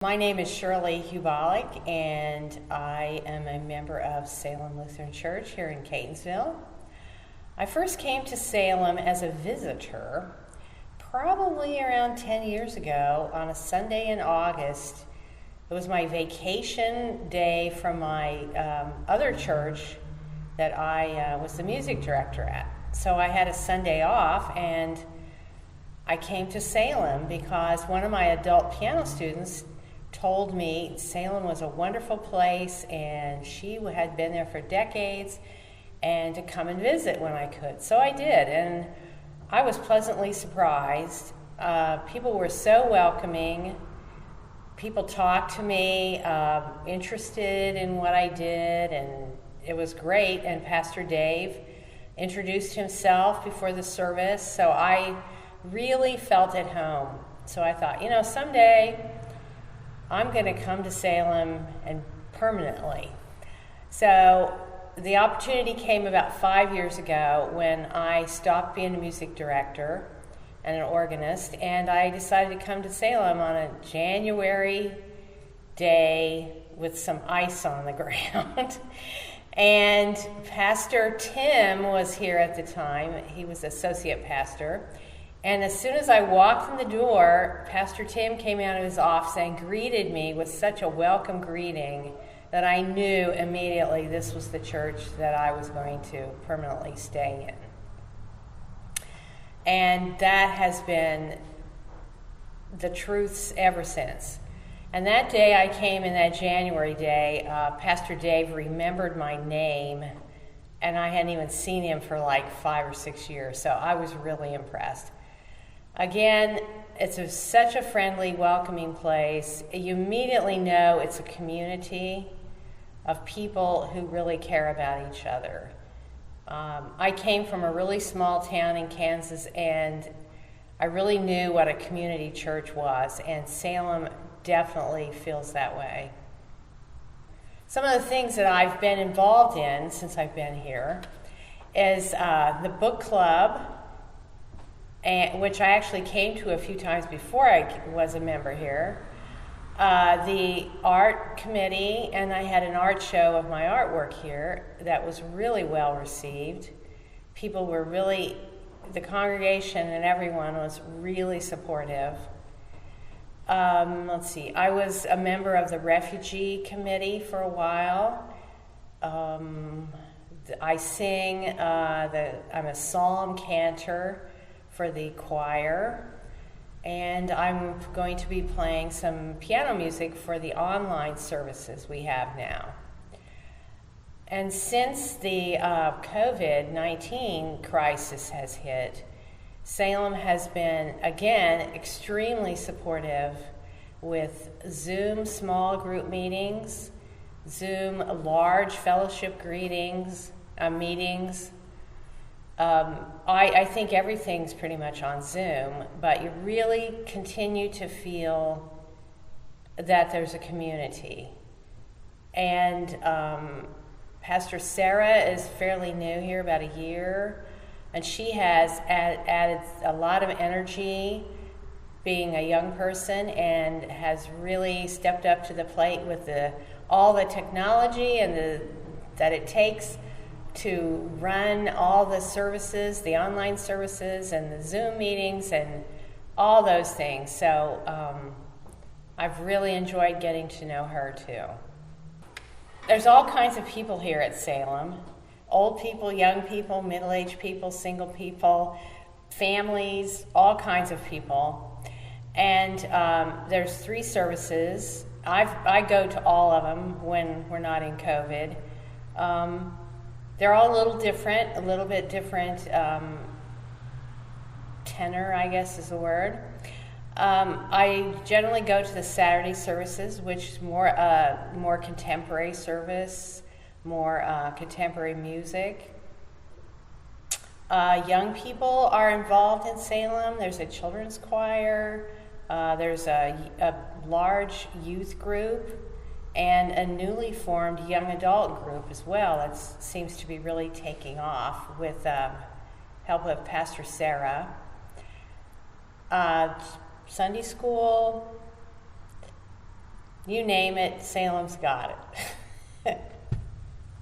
My name is Shirley Hubalek, and I am a member of Salem Lutheran Church here in Catonsville. I first came to Salem as a visitor probably around 10 years ago on a Sunday in August. It was my vacation day from my other church that I was the music director at. So I had a Sunday off, and I came to Salem because one of my adult piano students told me Salem was a wonderful place and she had been there for decades and to come and visit when I could. So I did, and I was pleasantly surprised. People were so welcoming. People talked to me, interested in what I did, and it was great. And Pastor Dave introduced himself before the service, so I really felt at home. So I thought, someday I'm going to come to Salem and permanently. So the opportunity came about 5 years ago when I stopped being a music director and an organist, and I decided to come to Salem on a January day with some ice on the ground. And Pastor Tim was here at the time. He was associate pastor. And as soon as I walked in the door, Pastor Tim came out of his office and greeted me with such a welcome greeting that I knew immediately this was the church that I was going to permanently stay in. And that has been the truth ever since. And that day I came, in that January day, Pastor Dave remembered my name, and I hadn't even seen him for like 5 or 6 years, so I was really impressed. Again, it's such a friendly, welcoming place. You immediately know it's a community of people who really care about each other. I came from a really small town in Kansas, and I really knew what a community church was, and Salem definitely feels that way. Some of the things that I've been involved in since I've been here is the book club, which I actually came to a few times before I was a member here, the art committee, and I had an art show of my artwork here that was really well received. People were really, the congregation and everyone was really supportive. I was a member of the refugee committee for a while. I sing, I'm a psalm cantor for the choir, and I'm going to be playing some piano music for the online services we have now. And since the COVID-19 crisis has hit, Salem has been, again, extremely supportive with Zoom small group meetings, Zoom large fellowship meetings. I think everything's pretty much on Zoom, but you really continue to feel that there's a community. And Pastor Sarah is fairly new here, about a year, and she has added a lot of energy being a young person and has really stepped up to the plate with all the technology and that it takes to run all the services, the online services and the Zoom meetings and all those things. So I've really enjoyed getting to know her too. There's all kinds of people here at Salem. Old people, young people, middle-aged people, single people, families, all kinds of people. And there's 3 services. I go to all of them when we're not in COVID. They're all a little bit different tenor, I guess is the word. I generally go to the Saturday services, which is more contemporary service, more contemporary music. Young people are involved in Salem. There's a children's choir. There's a large youth group and a newly formed young adult group as well. That seems to be really taking off with help of Pastor Sarah. Sunday school, You name it, Salem's got it.